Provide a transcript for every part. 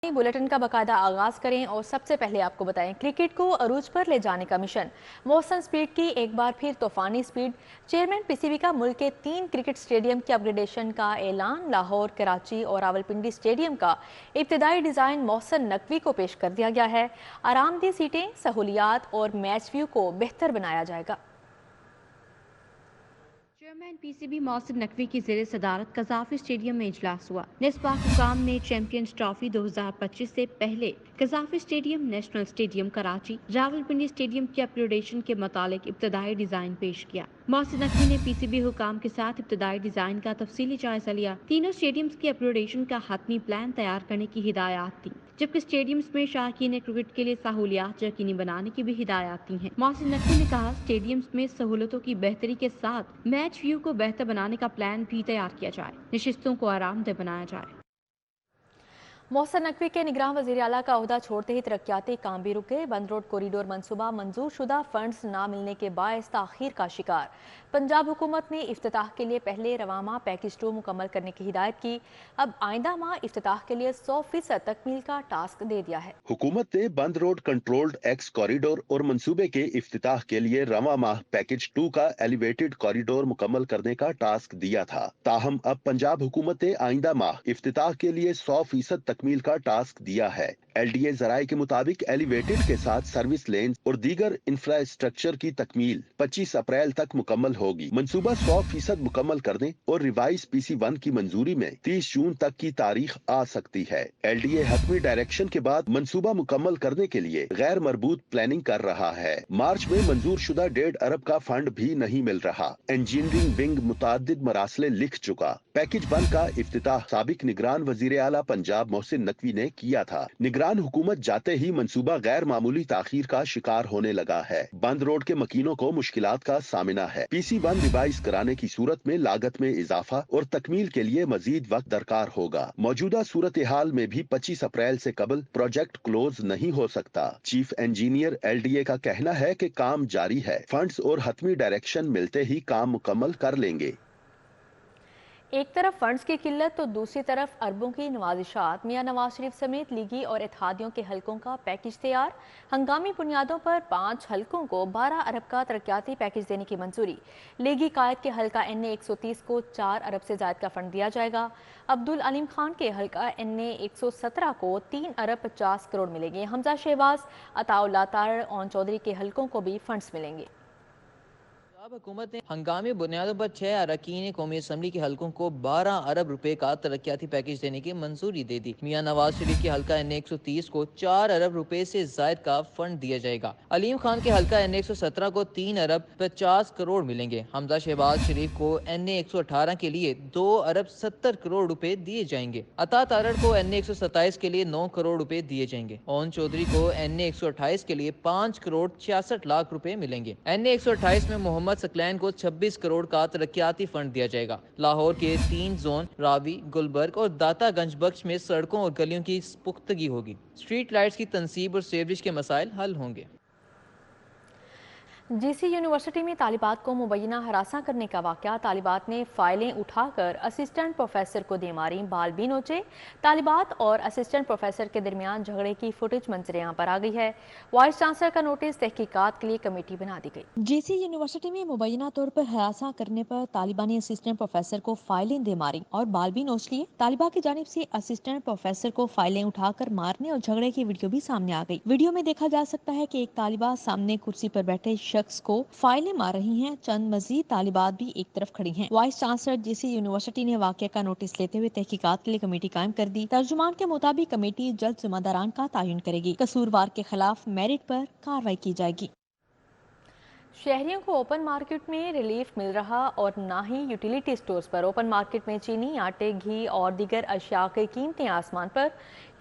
Bulletin का बाकायदा आगाज करें और सबसे पहले आपको बताएं क्रिकेट को अरूज पर ले जाने का मिशन। मौसम स्पीड की एक बार फिर तूफानी स्पीड। चेयरमैन पीसीबी का मुल्क के 3 क्रिकेट स्टेडियम की अपग्रेडेशन का ऐलान। लाहौर, कराची और रावलपिंडी स्टेडियम का इब्तदाई डिजाइन मोहसिन नकवी को पेश कर दिया गया है। आरामदेह सीटें, सहूलियात और मैच व्यू को बेहतर बनाया जाएगा। चेयरमैन पीसीबी मोहसिन नकवी की ज़ेर सदारत कज़ाफ़ी स्टेडियम में इजलास हुआ। निस्बा हुकाम ने चैंपियंस ट्रॉफी 2025 से पहले Gaddafi stadium, national stadium Karachi, Rawalpindi stadium के अपग्रेडेशन के मुतालिक इब्तदाई डिजाइन पेश किया। मोहसिन नकवी ने पीसीबी हुकाम के साथ इब्तदाई डिजाइन का तफसीली जायजा लिया। तीनों स्टेडियम्स के अपग्रेडेशन का हतमी प्लान तैयार करने की हिदायत दी, जबकि स्टेडियम्स में शायकीन क्रिकेट के लिए सहूलियात यकीनी बनाने की भी हिदायत दी हैं। मोहसिन नकवी ने कहा, स्टेडियम्स में सहूलतों की बेहतरी के साथ मैच व्यू को बेहतर बनाने का प्लान भी तैयार किया जाए, नशिस्तों को आरामदेह बनाया जाए। मोहसिन नकवी के निगरान वज़ीर आला का ओहदा छोड़ते ही तरक्याती काम भी रुक गए। बंद रोड कॉरिडोर मंसूबा मंजूर शुदा फंड्स ना मिलने के बायस ताखीर का शिकार। पंजाब हुकूमत ने इफ्तिताह के लिए पहले रवा माह पैकेज 2 मुकम्मल करने की हिदायत की। अब आइंदा माह इफ्तिताह के लिए 100% तकमील का टास्क दे दिया है। हुकूमत ने बंद रोड कंट्रोल्ड एक्स कॉरिडोर और मंसूबे के इफ्तिताह के लिए रवा माह पैकेज 2 का एलिवेटेड कॉरिडोर मुकम्मल करने का टास्क दिया था। ताहम अब पंजाब हुकूमत ने आइंदा माह इफ्तिताह के लिए 100% तकमील का टास्क दिया है। LDA जराये के मुताबिक एलिवेटेड के साथ सर्विस लेन और दीगर इंफ्रास्ट्रक्चर की तकमील 25 अप्रैल तक मुकम्मल होगी। मंसूबा 100% मुकम्मल करने और रिवाइज PC1 की मंजूरी में 30 जून तक की तारीख आ सकती है। LDA हतमी डायरेक्शन के बाद मंसूबा मुकम्मल करने के लिए गैर मरबूत प्लानिंग कर रहा है। मार्च में मंजूर शुदा 1.5 अरब का फंड भी नहीं मिल रहा। इंजीनियरिंग विंग मुतादिद मरासले लिख चुका। पैकेज 1 का इफ्तिताह साबिक निगरान वजीर आला पंजाब मोहसिन नकवी ने किया था। निगरान हुकूमत जाते ही मंसूबा गैर मामूली ताखीर का शिकार होने लगा है। बंद रोड के मकीनों को मुश्किलात का सामना है। PC1 रिवाइज कराने की सूरत में लागत में इजाफा और तकमील के लिए मजीद वक्त दरकार होगा। मौजूदा सूरत हाल में भी 25 अप्रैल से कबल प्रोजेक्ट क्लोज नहीं हो सकता। चीफ इंजीनियर LDA का कहना है कि काम जारी है। फंड्स और हतमी डायरेक्शन मिलते ही काम मुकम्मल कर लेंगे। एक तरफ फंड्स की किल्लत तो दूसरी तरफ अरबों की नवाजिशात। मियां नवाज शरीफ समेत लीगी और इत्तेहादियों के हलकों का पैकेज तैयार। हंगामी बुनियादों पर 5 हलकों को 12 अरब का तरक्याती पैकेज देने की मंजूरी। लीगी कायद के हलका NA 130 को 4 अरब से ज्यादा का फंड दिया जाएगा। अब्दुल अलीम खान के हलका NA 117 को 3 अरब 50 करोड़ मिलेंगे। हमजा शहबाज, अताउल्लाह तारड़, ओन चौधरी के हलकों को भी फंड्स मिलेंगे। हुकूमत ने हंगामी बुनियादों पर 6 अरकान कौमी असम्बली के हलकों को 12 अरब रुपए का तरक्याती पैकेज देने की मंजूरी दे दी। मियां नवाज शरीफ के हलका NA 130 को 4 अरब रुपए से जायद का फंड दिया जाएगा। अलीम खान के हलका NA 117 को 3 अरब 50 करोड़ मिलेंगे। हमजा शहबाज शरीफ को NA 118 के लिए 2 अरब 70 करोड़ रुपए दिए जाएंगे। अता तारड़ को NA 127 के लिए 9 करोड़ रुपए दिए जाएंगे। ओन चौधरी को NA 128 के लिए 5 करोड़ 66 लाख रुपए मिलेंगे। NA 128 में मोहम्मद सकलैन को 26 करोड़ का तरक्याती फंड दिया जाएगा। लाहौर के 3 जोन रावी, गुलबर्ग और दातागंज बख्श में सड़कों और गलियों की पुख्तगी होगी। स्ट्रीट लाइट्स की तनसीब और सीवरेज के मसाइल हल होंगे। GC यूनिवर्सिटी में तालिबात को मुबैना हरासा करने का वाक़या। तालिबात ने फाइलें उठाकर असिस्टेंट प्रोफेसर को दे मारी, बाल भी नोचे। तालिबात और असिस्टेंट प्रोफेसर के दरमियान झगड़े की फुटेज मंजर यहाँ पर आ गई है। वाइस चांसलर का नोटिस, तहकीकात के लिए कमेटी बना दी गई। GC यूनिवर्सिटी में मुबैना तौर पर हरासा करने पर तालिबानी असिस्टेंट प्रोफेसर को फाइलें दे मारी और बाल भी नोच लिए। तालिबा की जानिब से असिस्टेंट प्रोफेसर को फाइलें उठाकर मारने और झगड़े की वीडियो भी सामने आ गई। वीडियो में देखा जा सकता है कि एक तालिबा सामने कुर्सी पर बैठे शख्स को फाइलें मार रही हैं। चंद मजीद तालिबात भी एक तरफ खड़ी हैं। वाइस चांसलर GC यूनिवर्सिटी ने वाक़या का नोटिस लेते हुए तहकीकात के लिए कमेटी कायम कर दी। तर्जुमान के मुताबिक कमेटी जल्द जिम्मेदारान का तयन करेगी। कसूरवार के खिलाफ मेरिट पर कार्रवाई की जाएगी। शहरियों को ओपन मार्केट में रिलीफ मिल रहा और ना ही यूटिलिटी स्टोर्स पर। ओपन मार्केट में चीनी, आटे, घी और दीगर अशिया की कीमतें आसमान पर।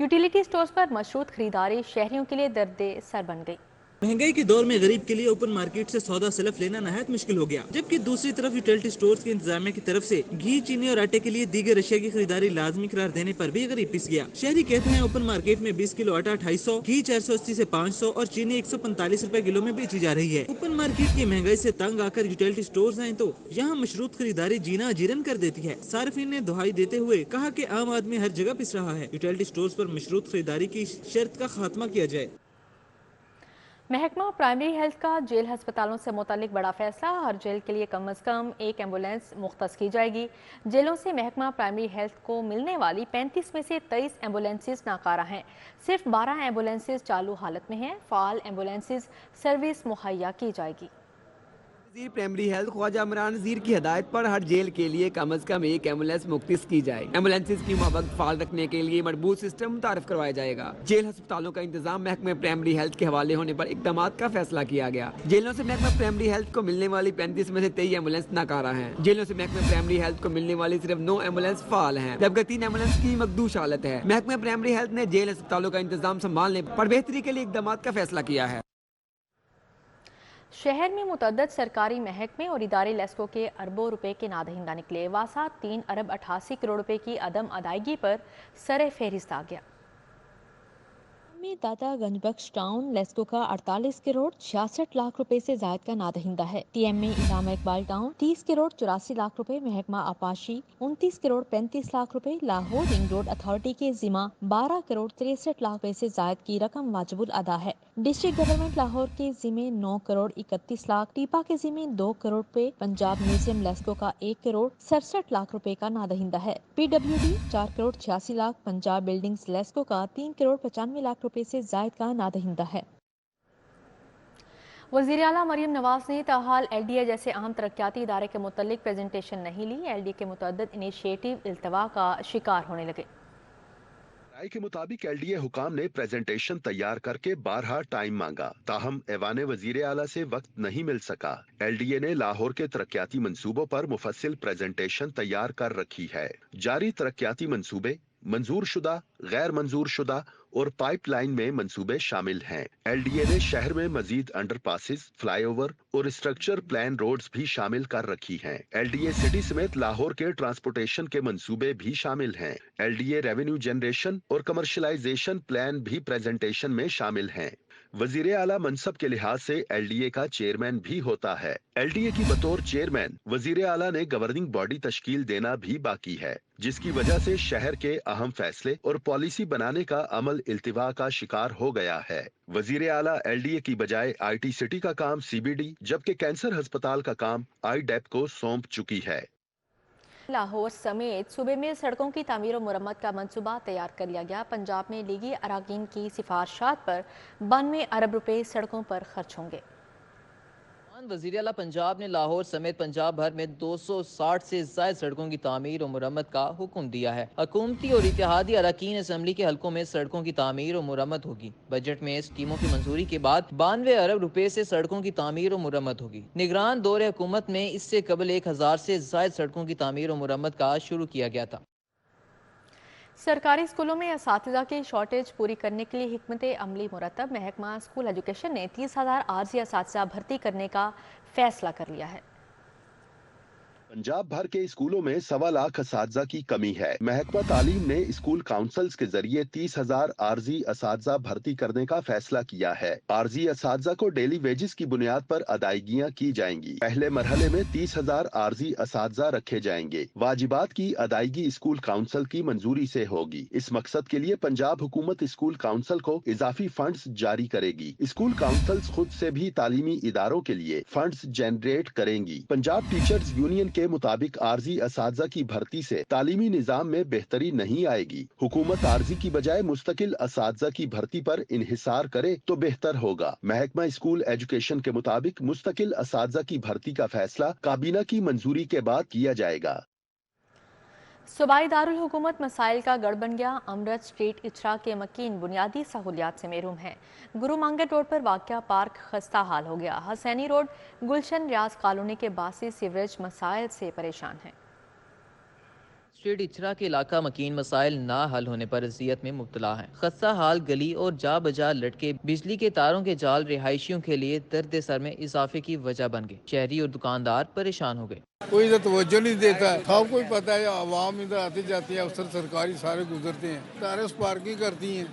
यूटिलिटी स्टोर्स पर मशरूत खरीदारी शहरियों के लिए दर्द सर बन गई। महंगाई के दौर में गरीब के लिए ओपन मार्केट से सौदा सलफ लेना नहायत मुश्किल हो गया, जबकि दूसरी तरफ यूटिलिटी स्टोर्स की इंतजामिया की तरफ से घी, चीनी और आटे के लिए दीगर अशिया की खरीदारी लाजमी करार देने पर भी गरीब पिस गया। शहरी कहते हैं ओपन मार्केट में 20 किलो आटा 250, घी 480 से 500 और चीनी 145 रुपए किलो में बेची जा रही है। ओपन मार्केट की महंगाई से तंग आकर यूटिलिटी स्टोर्स आए तो यहाँ मशरूत खरीदारी जीना अजीरन कर देती है। सार्फिन ने दुहाई देते हुए कहा कि आम आदमी हर जगह पिस रहा है, यूटिलिटी स्टोर्स पर मशरूत खरीदारी की शर्त का खात्मा किया जाए। महकमा प्राइमरी हेल्थ का जेल हस्पतालों से मुतालिक बड़ा फैसला, हर जेल के लिए कम अज़ कम एक एम्बुलेंस मुख्तस की जाएगी। जेलों से महकमा प्राइमरी हेल्थ को मिलने वाली 35 में से 23 एम्बुलेंसेज नाकारा हैं। सिर्फ 12 एम्बुलेंसेज चालू हालत में हैं। फ़ाल एम्बुलेंसेज सर्विस मुहैया की जाएगी। वज़ीर प्राइमरी हेल्थ ख्वाजा इमरान नज़ीर की हदायत पर हर जेल के लिए कम अज़ कम एक एम्बुलेंस मुख्तस की जाए। एम्बुलेंसेज की माबक फाल रखने के लिए मजबूत सिस्टम मुतारिफ करवाया जाएगा। जेल अस्पतालों का इंतजाम महकमे प्राइमरी हेल्थ के हवाले होने पर इकदाम का फैसला किया गया। जेलों से महकमा प्राइमरी हेल्थ को मिलने वाली 35 में से 23 एम्बुलेंस नाकारा हैं। जेलों से महकमे प्राइमरी हेल्थ को मिलने वाली सिर्फ 9 एम्बुलेंस फाल हैं, जबकि 3 एम्बुलेंस की मकदूश हालत है। महकमे प्राइमरी हेल्थ ने जेल अस्पतालों का इंतजाम संभालने पर बेहतरी के लिए इकदाम का फैसला किया है। शहर में मुतअद्दिद सरकारी महकमे और इदारे लेस्को के अरबों रुपए के नादहिंदा निकले। वासा 3 अरब 88 करोड़ रुपए की अदम अदायगी पर सरे फहरिस्त आ गया। में दादा गंजबख्श टाउन लेस्को का 48 करोड़ 66 लाख रुपए से जायद का नादहिंदा है। टीएम में इलामा इकबाल टाउन 30 करोड़ 84 लाख रुपए, महकमा आपाशी 29 करोड़ 35 लाख रुपए, लाहौर रिंग रोड अथॉरिटी के जिम्मा 12 करोड़ 63 लाख रुपए से जायद की रकम वाजिबुल अदा है। डिस्ट्रिक्ट गवर्नमेंट लाहौर के जिम्मे 9 करोड़ 31 लाख, टीपा के जिम्मे 2 करोड़ रुपए, पंजाब म्यूजियम लेस्को का 1 करोड़ 67 लाख रुपए का नादहिंदा है। PWD 4 करोड़ 86 लाख, पंजाब बिल्डिंग्स लेस्को का 3 करोड़ 95 लाख रुपए से जायद का नादहिंदा है। वज़ीर आला मरियम नवाज ने ताहाल LDA जैसे अहम तरक्याती इदारे के मुतल्लिक प्रेजेंटेशन नहीं ली। LDA के मुतअद्दिद इनिशिएटिव इल्तवा का शिकार होने लगे। राय के मुताबिक LDA हुकाम ने प्रेजेंटेशन तैयार करके 12 टाइम मांगा, ताहम ऐवान वजीर आला से वक्त नहीं मिल सका। LDA ने लाहौर के तरक्याती मंसूबों पर मुफस्सिल प्रेजेंटेशन तैयार कर रखी है। जारी तरक्याती मंसूबे मंजूर शुदा, गैर मंजूर शुदा और पाइपलाइन में मंसूबे शामिल हैं। LDA ने शहर में मजीद अंडरपासेस, फ्लाईओवर और स्ट्रक्चर प्लान रोड्स भी शामिल कर रखी हैं। LDA सिटी समेत लाहौर के ट्रांसपोर्टेशन के मंसूबे भी शामिल हैं। LDA रेवेन्यू जनरेशन और कमर्शलाइजेशन प्लान भी प्रेजेंटेशन में शामिल हैं। वजीर आला मनसब के लिहाज से LDA का चेयरमैन भी होता है। LDA की बतौर चेयरमैन वजीर आला ने गवर्निंग बॉडी तश्कील देना भी बाकी है, जिसकी वजह से शहर के अहम फैसले और पॉलिसी बनाने का अमल इल्तिवा का शिकार हो गया है। वजीर आला LDA की बजाय IT सिटी का काम CBD, जबकि कैंसर अस्पताल का काम IDEP को सौंप चुकी है। लाहौर समेत सूबे में सड़कों की तामीर और मुरम्मत का मंसूबा तैयार कर लिया गया। पंजाब में लीगी अराकीन की सिफारिशात पर 92 अरब रुपए सड़कों पर खर्च होंगे। वज़ीर आला पंजाब ने लाहौर समेत पंजाब भर में 260 से ज्यादा सड़कों की तामीर और मुरम्मत का हुक्म दिया है। हुकूमती और इत्तेहादी अराकीन असम्बली के हलकों में सड़कों की तामीर और मुरम्मत होगी। बजट में स्कीमों की मंजूरी के बाद 92 अरब रुपए से सड़कों की तामीर और मुरम्मत होगी। निगरान दौरे हुकूमत में इससे कबल 1000 से ज्यादा सड़कों की तामीर और मुरम्मत का शुरू किया गया था। सरकारी स्कूलों में असातिज़ा की शॉर्टेज पूरी करने के लिए हिकमत अमली मुरतब। महकमा स्कूल एजुकेशन ने 30,000 आर्जी असातिज़ा भर्ती करने का फैसला कर लिया है। पंजाब भर के स्कूलों में 1.25 लाख असातिज़ा की कमी है। महकमा तालीम ने स्कूल काउंसिल्स के जरिए 30,000 आर्जी असातिज़ा भर्ती करने का फैसला किया है। आर्जी असातिज़ा को डेली वेजेस की बुनियाद पर अदायगियां की जाएंगी। पहले मरहले में 30,000 आर्जी असातिज़ा रखे जाएंगे। वाजिबात की अदायगी स्कूल काउंसिल की मंजूरी से होगी। इस मकसद के लिए पंजाब हुकूमत स्कूल काउंसिल को इजाफी फंड्स जारी करेगी। स्कूल काउंसिल्स खुद से भी तालीमी इदारों के लिए फंड्स जनरेट करेंगी। पंजाब टीचर्स यूनियन के मुताबिक आर्जी असातिज़ा की भर्ती से तालीमी निजाम में बेहतरी नहीं आएगी। हुकूमत आर्जी की बजाय मुस्तकिल असातिज़ा की भर्ती पर इन्हिसार करे तो बेहतर होगा। महकमा स्कूल एजुकेशन के मुताबिक मुस्तकिल असातिज़ा की भर्ती का फैसला काबीना की मंजूरी के बाद किया जाएगा। सूबाई दारुल हुकूमत मसाइल का गढ़ बन गया। अमृत स्ट्रीट इचरा के मकीन बुनियादी सहूलियात से महरूम है। गुरु मांगट रोड पर वाक़या पार्क खस्ता हाल हो गया। हसैनी रोड गुलशन रियाज कॉलोनी के बासी सीवरेज मसाइल से परेशान है। स्ट्रीट इचरा के इलाका मकीन मसाइल ना हल होने पर अजियत में मुब्तला है। खस्ता हाल गली और जा बजा लटके बिजली के तारों के जाल रिहायशियों के लिए दर्द सर में इजाफे की वजह बन गए। शहरी और दुकानदार परेशान हो गए। कोई इधर तवज्जो नहीं देता है। सबको ही पता है आवाम इधर आती जाती है, अफसर सरकारी सारे गुजरते हैं, टेरेस पार्किंग करती हैं,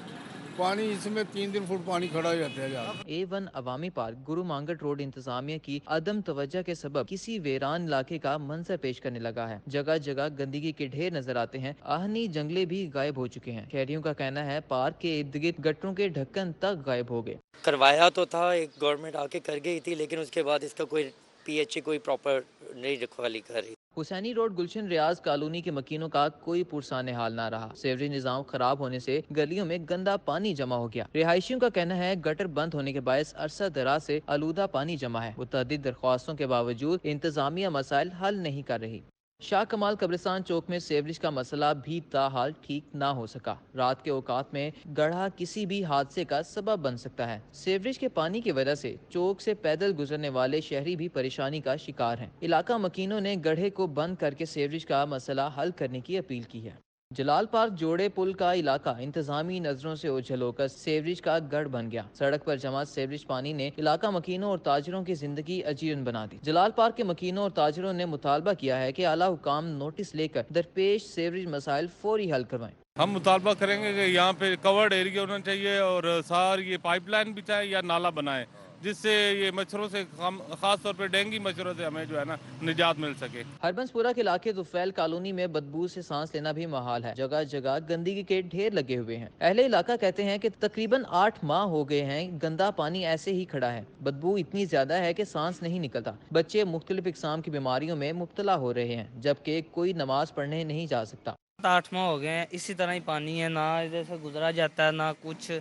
पानी इसमें 3 फुट पानी खड़ा हो जाता है। A1 अवामी पार्क गुरु मांगट रोड इंतजामिया की अदम तवज्जो के सबब किसी वीरान इलाके का मंजर पेश करने लगा है। जगह जगह गंदगी के ढेर नजर आते हैं। आहनी जंगले भी गायब हो चुके हैं। शहरियों का कहना है पार्क के इर्द गिर्द गटरों के ढक्कन तक गायब हो गए। करवाया तो था, एक गवर्नमेंट आके कर गई थी, लेकिन उसके बाद इसका कोई PHE कोई प्रॉपर नहीं रखवाली कर रही। हुसैनी रोड गुलशन रियाज कॉलोनी के मकीनों का कोई पुरसाने हाल ना रहा। सेवरेज निजाम खराब होने से गलियों में गंदा पानी जमा हो गया। रिहायशियों का कहना है गटर बंद होने के बायस अरसा दराज से आलूदा पानी जमा है। मुतअद्दिद दरख्वास्तों के बावजूद इंतजामिया मसाइल हल नहीं कर रही। शाह कमाल कब्रिस्तान चौक में सेवरेज का मसला भी ताहाल ठीक ना हो सका। रात के औकात में गढ़ा किसी भी हादसे का सबब बन सकता है। सेवरेज के पानी की वजह से चौक से पैदल गुजरने वाले शहरी भी परेशानी का शिकार हैं। इलाका मकीनों ने गढ़े को बंद करके सेवरेज का मसला हल करने की अपील की है। जलाल पार्क जोड़े पुल का इलाका इंतजामी नजरों से ओझल होकर सेवरेज का गढ़ बन गया। सड़क पर जमा सेवरेज पानी ने इलाका मकीनों और ताजरों की जिंदगी अजीरन बना दी। जलाल पार्क के मकीनों और ताजरों ने मुतालबा किया है कि आला हुकाम नोटिस लेकर दरपेश सेवरेज मसाइल फौरी हल करवाएं। हम मुतालबा करेंगे कि यहाँ पे कवर्ड एरिया होना चाहिए और सार ये पाइपलाइन बिछाए या नाला बनाए, जिससे ये मच्छरों से खास तौर पे डेंगू मच्छरों से हमें जो है ना निजात मिल सके। हरबंसपुरा के इलाके तुफैल कॉलोनी में बदबू से सांस लेना भी महाल है। जगह जगह गंदगी के ढेर लगे हुए हैं। अहले इलाका कहते हैं कि तकरीबन 8 माह हो गए हैं गंदा पानी ऐसे ही खड़ा है। बदबू इतनी ज्यादा है कि सांस नहीं निकलता। बच्चे मुख्तलिफ इकसाम की बीमारियों में मुब्तला हो रहे हैं, जबकि कोई नमाज पढ़ने नहीं जा सकता। 8 माह हो गए हैं, इसी तरह ही पानी है, ना इधर से गुजरा जाता है ना कुछ।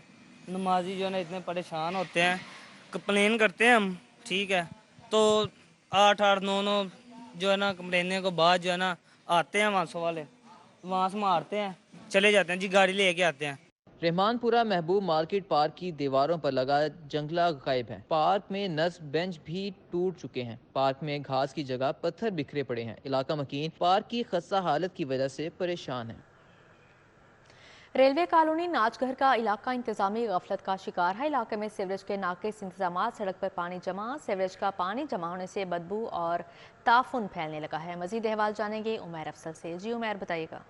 नमाजी जो है ना इतने परेशान होते हैं, कंप्लेन करते हैं हम, ठीक है, तो 8-8 9-9 जो है ना कंप्लेन को बाद जो है ना आते हैं वांसों वाले, वहाँ से मारते हैं, चले जाते हैं जी, गाड़ी लेके आते हैं। रहमानपुरा महबूब मार्केट पार्क की दीवारों पर लगा जंगला गायब है। पार्क में नस्ब बेंच भी टूट चुके हैं। पार्क में घास की जगह पत्थर बिखरे पड़े हैं। इलाका मकीन पार्क की खस्ता हालत की वजह से परेशान है। रेलवे कॉलोनी नाचघर का इलाका इंतजामी गफलत का शिकार है। इलाके में सीवरेज के नाकिस इंतजाम, सड़क पर पानी जमा, सीवरेज का पानी जमा होने से बदबू और ताफुन फैलने लगा है। मजीद अहवाल जानेंगे उमैर अफसल से। जी उमैर, बताइएगा।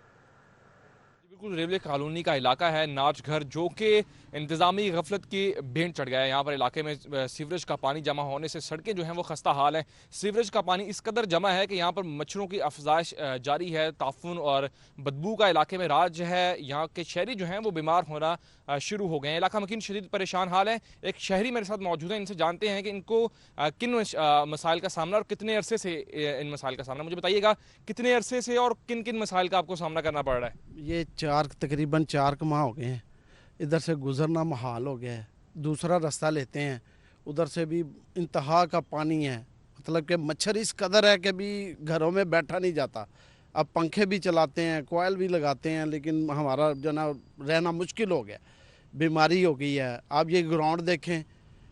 बिल्कुल रेलवे कॉलोनी का इलाका है नाचघर, जो कि इंतजामी गफलत की भेंट चढ़ गया है। यहाँ पर इलाके में सीवरेज का पानी जमा होने से सड़कें जो हैं वो खस्ता हाल है। सीवरेज का पानी इस कदर जमा है कि यहाँ पर मच्छरों की अफजाइश जारी है। ताफुन और बदबू का इलाके में राज है। यहाँ के शहरी जो हैं वो बीमार होना शुरू हो गए हैं। इलाका मकीन शदीद परेशान हाल है। एक शहरी मेरे साथ मौजूद है, इनसे जानते हैं कि इनको किन मसाइल का सामना और कितने अरसे से इन मसाइल का सामना। मुझे बताइएगा कितने अरसे से और किन किन मसाइल का आपको सामना करना पड़ रहा है? ये तकरीबन 4 माह हो गए हैं। इधर से गुजरना महाल हो गया है। दूसरा रास्ता लेते हैं, उधर से भी इंतहा का पानी है। मतलब कि मच्छर इस कदर है कि भी घरों में बैठा नहीं जाता। अब पंखे भी चलाते हैं, कोयल भी लगाते हैं, लेकिन हमारा जो ना रहना मुश्किल हो गया। बीमारी हो गई है। आप ये ग्राउंड देखें,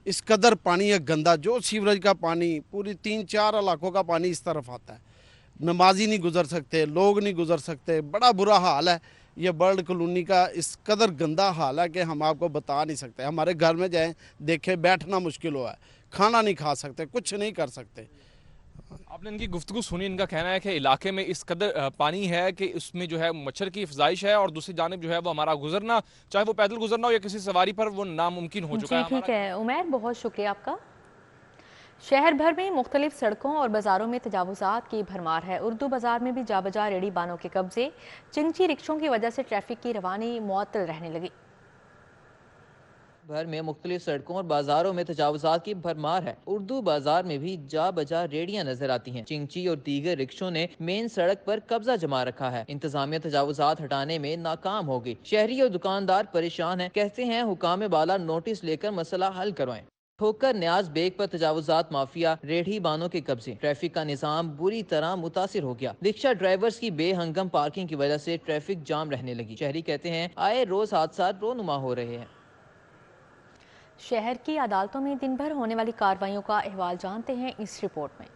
इस कदर पानी है गंदा। जो सीवरेज का पानी पूरी 3-4 इलाकों का पानी इस तरफ आता है। नमाजी नहीं गुजर सकते, लोग नहीं गुजर सकते। बड़ा बुरा हाल है। ये बर्ड कॉलोनी का इस कदर गंदा हाल है कि हम आपको बता नहीं सकते। हमारे घर में जाएं, देखें, बैठना मुश्किल हुआ है, खाना नहीं खा सकते, कुछ नहीं कर सकते। आपने इनकी गुफ्तगू सुनी। इनका कहना है कि इलाके में इस कदर पानी है कि उसमें जो है मच्छर की अफजाइश है और दूसरी जानिब जो है वो हमारा गुजरना, चाहे वो पैदल गुजरना हो या किसी सवारी पर, वो नामुमकिन हो चुका है। ठीक है उमैर, बहुत शुक्रिया आपका। शहर भर में मुख्तलिफ सड़कों और बाजारों में तजावुजात की भरमार है। उर्दू बाजार में भी जाबजा रेडी बानों के कब्जे, चिंची रिक्शों की वजह से ट्रैफिक की रवानी मुअत्तल रहने लगी। भर में मुख्तलिफ सड़कों और बाजारों में तजावुजात की भरमार है। उर्दू बाजार में भी जा बजा रेडियां नजर आती हैं। चिंची और दीगर रिक्शों ने मेन सड़क पर कब्जा जमा रखा है। इंतजामिया तजावुजात हटाने में नाकाम हो गई। शहरी और दुकानदार परेशान हैं। कहते हैं हुकाम बाला नोटिस लेकर मसला हल करवाएं। ठोकर न्याज बेग पर तजावुजात माफिया, रेढ़ी बानों के कब्जे, ट्रैफिक का निजाम बुरी तरह मुतासिर हो गया। रिक्शा ड्राइवर्स की बेहंगम पार्किंग की वजह से ट्रैफिक जाम रहने लगी। शहरी कहते हैं आए रोज हादसा रोनुमा हो रहे हैं। शहर की अदालतों में दिन भर होने वाली कार्रवाइयों का अहवाल जानते हैं इस रिपोर्ट में।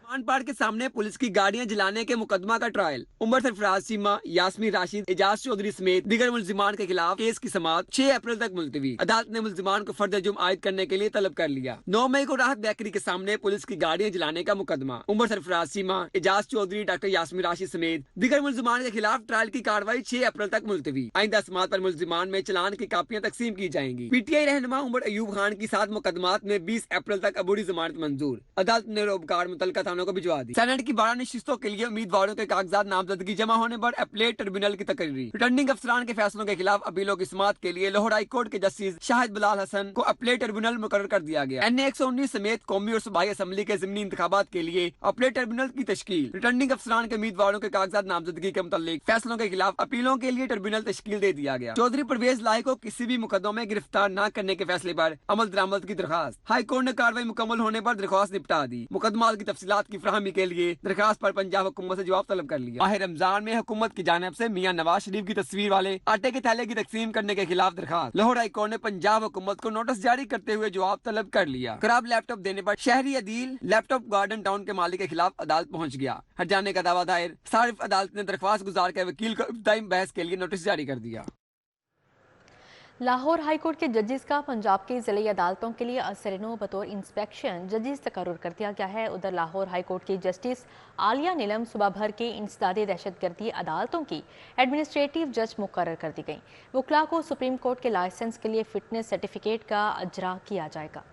पाड़ के सामने पुलिस की गाड़ियां जलाने के मुकदमा का ट्रायल। उमर सरफराज सीमा, यास्मीन राशिद, एजाज चौधरी समेत दीगर मुल्जिमान के खिलाफ केस की समाअत 6 अप्रैल तक मुलतवी। अदालत ने मुल्जिमान को फर्द जुर्म आयद करने के लिए तलब कर लिया। 9 मई को राहत बेकरी के सामने पुलिस की गाड़ियां जलाने का मुकदमा। उमर सरफराज सीमा, एजाज चौधरी, डॉक्टर यास्मीन राशिद समेत दीगर मुल्जिमान के खिलाफ ट्रायल की कार्रवाई 6 अप्रैल तक मुलतवी। आइंदा समाअत पर मुल्जिमान में चलान की कापियां तकसीम की जाएंगी। PTI रहनुमा उमर अयूब खान की 7 मुकदमात में 20 अप्रैल तक अबूरी जमानत मंजूर। अदालत ने रोबकार मुतल्लिका थानों को भिजवा दी। सेनेट की 12 नशिस्तों के लिए उम्मीदवारों के कागजात नामजदगी जमा होने पर अपीलेट ट्रिब्यूनल की तकरीरी। रिटर्निंग अफसरान के फैसलों के खिलाफ अपीलों की समाअत के लिए लाहौर हाई कोर्ट के जस्टिस शाहिद बिलाल हसन को अपीलेट ट्रिब्यूनल मुकर्रर कर दिया गया। NA 119 समेत कौमी और सूबाई असम्बली के ज़िमनी इंतखाबात के लिए अपीलेट ट्रिब्यूनल की तश्कील। रिटर्निंग अफसरान के उम्मीदवारों के कागजात नामजदगी के मुताल्लिक फैसलों के खिलाफ अपीलों के लिए ट्रिब्यूनल तश्कील दे दिया गया। चौधरी परवेज लाई को किसी भी मुकदमों में गिरफ्तार न करने के फैसले पर अमल दरामद की दरखास्त। हाई कोर्ट ने कार्रवाई मुकम्मल होने पर दरख्वास्त निपटा दी। मुकदमात की तफसीलात की फराहमी के लिए दरखास्त पर पंजाब हुकूमत से जवाब तलब कर लिया। माह रमजान में हुकूमत की जानिब से मियां नवाज शरीफ की तस्वीर वाले आटे के थैले की तकसीम करने के खिलाफ दरखास्त। लाहौर हाई कोर्ट ने पंजाब हुकूमत को नोटिस जारी करते हुए जवाब तलब कर लिया। खराब लैपटॉप देने पर शहरी अदील लैपटॉप गार्डन टाउन के मालिक के खिलाफ अदालत पहुंच गया। हट जाने का दावा दायर। सारिफ अदालत ने दरख्वास्त गुजार के वकील को इब्तिदाई बहस के लिए नोटिस जारी कर दिया। लाहौर हाई कोर्ट के जजेस का पंजाब की ज़िली अदालतों के लिए असरनो बतौर इंस्पेक्शन जजेस तकर्रुर कर दिया गया है। उधर लाहौर हाई कोर्ट की जस्टिस आलिया नीलम सुबह भर के इंसदादी दहशतगर्दी अदालतों की एडमिनिस्ट्रेटिव जज मुकर्रर कर दी गई। वकला को सुप्रीम कोर्ट के लाइसेंस के लिए फिटनेस सर्टिफिकेट का अजरा किया जाएगा।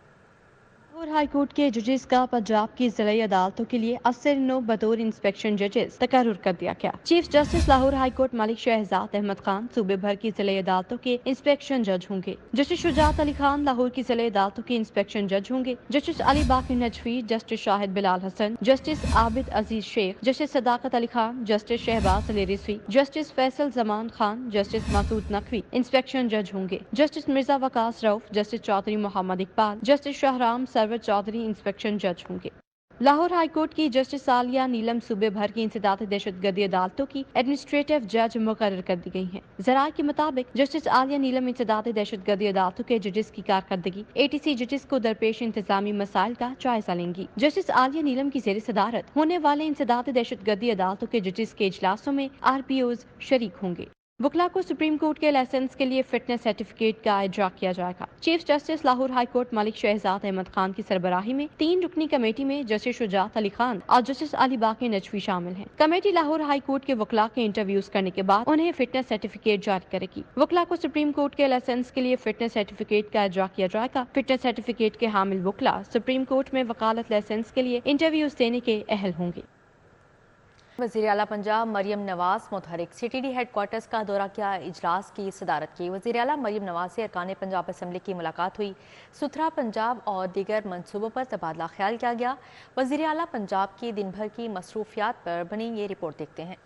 लाहौर हाई कोर्ट के जजेस का पंजाब की ज़िली अदालतों के लिए असरनो बतौर इंस्पेक्शन जजेस तकर्रुर कर दिया गया। Chief justice Lahore high court Malik Shahzad Ahmad Khan सूबे भर की ज़िली अदालतों के इंस्पेक्शन जज होंगे। जस्टिस शुजात अली खान लाहौर की ज़िली अदालतों के इंस्पेक्शन जज होंगे। Justice Ali Baqir Najafi, justice Shahid Bilal Hassan, justice Abid Aziz Sheikh, justice Sadaqat Ali Khan, justice Shahbaz Ali Rizvi, justice Faisal Zaman Khan, justice Masood Naqvi inspection जज होंगे। Justice Mirza Waqas Rauf, justice Chaudhry Mohammad Iqbal, justice Shahram Sarwar Chaudhry inspection जज होंगे। लाहौर हाई कोर्ट की जस्टिस आलिया नीलम सूबे भर की इंसदादी दहशतगर्दी अदालतों की एडमिनिस्ट्रेटिव जज मुकर्रर कर दी गई हैं। ज़राए के मुताबिक जस्टिस आलिया नीलम इंसदादी दहशतगर्दी अदालतों के जजेस की कारकर्दगी ATC जजेस को दरपेश इंतजामी मसाइल का जायजा लेंगी। जस्टिस आलिया नीलम की ज़ेर सदारत होने वाले इंसदादी दहशतगर्दी अदालतों के जजेस के इजलासों में RPOs शरीक होंगे। वकला को सुप्रीम कोर्ट के लाइसेंस के लिए फिटनेस सर्टिफिकेट का इजरा किया जाएगा। Chief justice Lahore high court Malik Shahzad Ahmad Khan की सरबराही में 3 रुकनी कमेटी में जस्टिस शुजात अली खान और जस्टिस अली बाकी नजफी शामिल हैं। कमेटी लाहौर हाई कोर्ट के वकला के इंटरव्यूज करने के बाद उन्हें फिटनेस सर्टिफिकेट जारी करेगी। वकला को सुप्रीम कोर्ट के लाइसेंस के लिए फिटनेस सर्टिफिकेट का इजरा किया जाएगा। फिटनेस सर्टिफिकेट के हामिल वकला सुप्रीम कोर्ट में वकालत लाइसेंस के लिए इंटरव्यूज देने के अहल होंगे। वज़ीर आला पंजाब मरियम नवाज मुतहरिक CTD हेडक्वार्टर्स का दौरा किया, इजलास की सदारत की। वज़ीर आला मरियम नवाज से अरकान पंजाब असम्बली की मुलाकात हुई। सुथरा पंजाब और दीगर मनसूबों पर तबादला ख्याल किया गया। वज़ीर आला पंजाब की दिन भर की मसरूफियात पर बनी ये रिपोर्ट देखते हैं।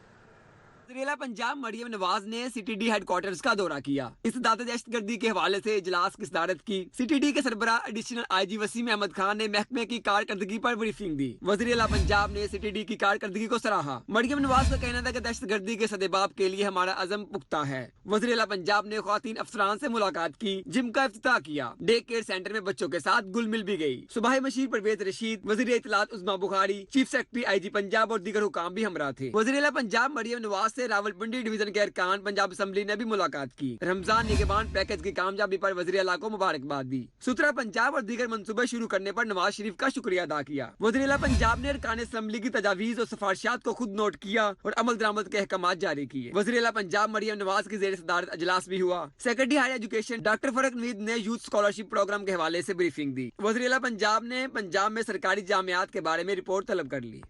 वज़ीर-ए-आला पंजाब मरियम नवाज ने CTD हेडक्वार्टर्स का दौरा किया। इस्तेदाद दहशतगर्दी के हवाले से इजलास की सदारत की। CTD के सरबराह एडिशनल IG वसीम अहमद खान ने महकमे की कारकर्दगी पर ब्रीफिंग दी। वज़ीर-ए-आला पंजाब ने CTD की कारकर्दगी को सराहा। मरियम नवाज का कहना था कि दहशतगर्दी के सदेबाब के लिए हमारा अज़म पुख्ता है। वज़ीर-ए-आला पंजाब ने ख्वातीन अफसरान से मुलाकात की, जिम का इफ्तिताह किया। डे केयर सेंटर में बच्चों के साथ गुल मिल भी गई। सुबह मशीर परवेज रशीद, वज़ीर इत्तलात Uzma Bukhari, chief secretary IG Punjab और दीगर हुकाम भी हमरा थे। वज़ीर-ए-आला पंजाब मरियम नवाज से रावलपिंडी डिवीजन के अरकान पंजाब असम्बली ने भी मुलाकात की। रमजान निगहबान पैकेज की कामयाबी पर वज़ीर-ए-आला को मुबारकबाद दी। सुथरा पंजाब और दीगर मंसूबे शुरू करने पर नवाज शरीफ का शुक्रिया अदा किया। वज़ीर-ए-आला पंजाब ने अरकान असम्बली की तजावीज़ और सिफारिशात को खुद नोट किया और अमल दरामद के अहकामात जारी किए। वज़ीर-ए-आला पंजाब मरियम नवाज की ज़ेर सदारत अजलास भी हुआ। सेक्रेटरी हायर एजुकेशन डॉक्टर फरक नवीद ने यूथ स्कॉलरशिप प्रोग्राम के हवाले से ब्रीफिंग दी। वज़ीर-ए-आला पंजाब ने पंजाब में सरकारी जामियात के बारे में रिपोर्ट तलब कर ली।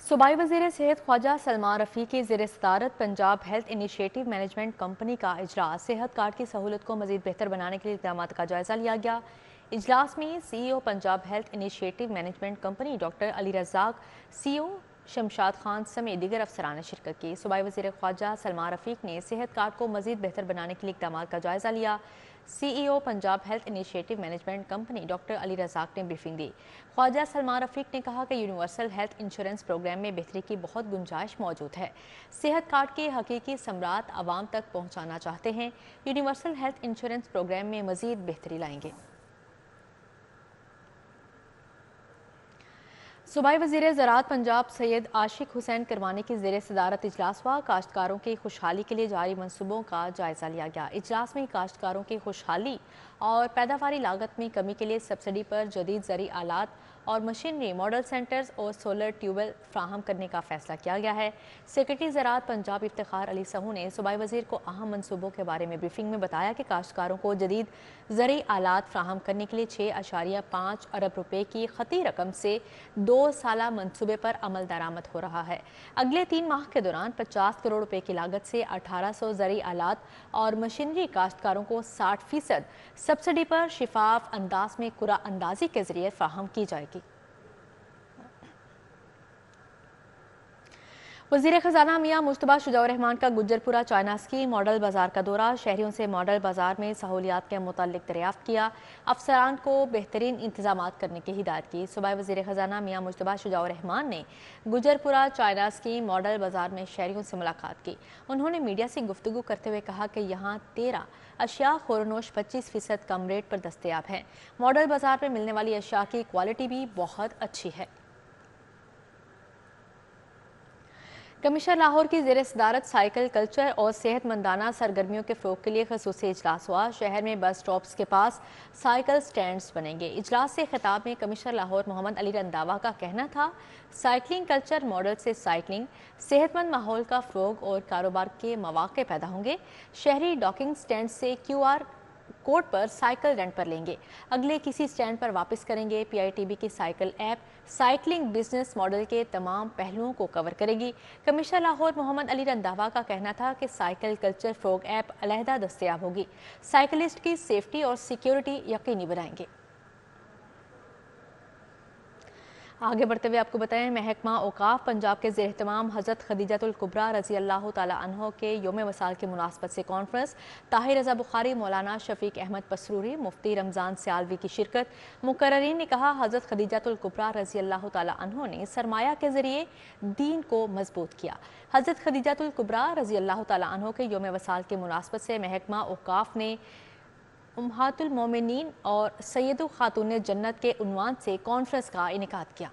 सूबाई वज़ीर सेहत ख्वाजा सलमान रफ़ी की ज़ेर सदारत Punjab health initiative management company का इजलास सेहत कार्ड की सहूलत को मज़ीद बेहतर बनाने के लिए इक़दामात का जायज़ा लिया गया। इजलास में CEO Punjab health initiative management company doctor Ali Razzaq, CEO Shamshad Khan समेत दीगर अफसरान ने शिरकत की। सूबाई वज़ीर ख्वाजा सलमान रफ़ीक ने सेहत कार्ड को मज़ीद बेहतर बनाने के लिए इक़दामात का जायज़ा लिया। CEO Punjab health initiative management company doctor Ali Razzaq ने ब्रीफिंग दी। ख्वाजा सलमान रफ़ीक ने कहा कि यूनिवर्सल हेल्थ इंश्योरेंस प्रोग्राम में बेहतरी की बहुत गुंजाइश मौजूद है। सेहत कार्ड के हकीकी समरात आवाम तक पहुँचाना चाहते हैं। यूनिवर्सल हेल्थ इंश्योरेंस प्रोग्राम में मज़ीद बेहतरी लाएंगे। सूबाई वज़ीर ज़राअत पंजाब सैयद आशिक हुसैन करवानी की ज़ेर सदारत इजलास हुआ। काश्तकारों की खुशहाली के लिए जारी मनसूबों का जायज़ा लिया गया। इजलास में काश्तकारों की खुशहाली और पैदावारी लागत में कमी के लिए सब्सिडी पर जदीद ज़री आलात और मशीनरी, मॉडल सेंटर्स और सोलर ट्यूबवेल फ्राहम करने का फैसला किया गया है। सेक्रेटरी ज़राअत पंजाब इफ्तिखार अली सहू ने सूबाई वज़ीर को अहम मनसूबों के बारे में ब्रीफिंग में बताया कि काश्तकारों को जदीद ज़री आलात फ्राहम करने के लिए 6.5 अरब रुपए की खती रकम से 2 साला मंसूबे पर अमल दरामद हो रहा है। अगले 3 माह के दौरान 50 करोड़ रुपए की लागत से 1800 ज़री आलात और मशीनरी काश्तकारों को 60% सब्सिडी पर शिफाफ अंदाज में कुरा अंदाजी के जरिए फ्राहम की जाएगी। वज़ीर ख़जाना मियां मुश्तबा शुजाउर रहमान का गुज्जरपुरा चाइना स्कीम मॉडल बाजार का दौरा। शहरियों से मॉडल बाजार में सहूलियात के मुतालिक दरियाफ्त किया। अफसरान को बेहतरीन इंतजामात करने की हिदायत की। सूबाई वज़ीर ख़जाना मियां मुश्तबा शुजाउर रहमान ने गुज्जरपुरा चाइना स्कीम मॉडल बाजार में शहरियों से मुलाकात की। उन्होंने मीडिया से गुफ्तगू करते हुए कहा कि यहाँ 13 अशिया खोरनोश 25% कम रेट पर दस्तयाब हैं। मॉडल बाजार में मिलने वाली अशिया की क्वालिटी भी बहुत अच्छी है। कमिश्नर लाहौर की ज़ेर सदारत साइकिल कल्चर और सेहतमंदाना सरगर्मियों के फ़रोग़ के लिए ख़ुसूसी इजलास हुआ। शहर में बस स्टॉप्स के पास साइकिल स्टैंड्स बनेंगे। इजलास से खिताब में कमिश्नर लाहौर मोहम्मद अली रंधावा का कहना था, साइकिलिंग कल्चर मॉडल से साइकिलिंग, सेहतमंद माहौल का फ़रोग़ और कारोबार के मौक़े पैदा होंगे। शहरी डॉकिंग स्टैंड से QR कोड पर साइकिल रेंट पर लेंगे, अगले किसी स्टैंड पर वापस करेंगे। PITB की cycle app cycling business model के तमाम पहलुओं को कवर करेगी। कमिश्नर लाहौर मोहम्मद अली रंधावा का कहना था कि साइकिल कल्चर फ़रोग़ ऐप अलहदा दस्तयाब होगी। साइकिलिस्ट की सेफ्टी और सिक्योरिटी यकीनी बनाएंगे। आगे बढ़ते हुए आपको बताएं, महकमा औकाफ पंजाब के ज़ेर एहतमाम हज़रत खदीजतुल कुबरा रज़ी अल्लाह ताला अन्हो के योम वसाल की मुनासबत से कॉन्फ्रेंस। ताहिर रज़ा बुखारी, मौलाना शफीक अहमद पसरूरी, मुफ्ती रमज़ान सियालवी की शिरकत। मुकर्ररीन ने कहा, हज़रत खदीजतुल कुबरा रज़ी अल्लाह ताला अन्हो ने सरमाया के ज़रिए दीन को मजबूत किया। हज़रत खदीजतुल कुबरा रज़ी अल्लाह ताला अन्हो के योम वसाल की मुनासबत से महकमा औकाफ ने उम्महातुल मोमिनीन और सैयदु खातून जन्नत के उन्वान से कॉन्फ्रेंस का इनेकाद किया।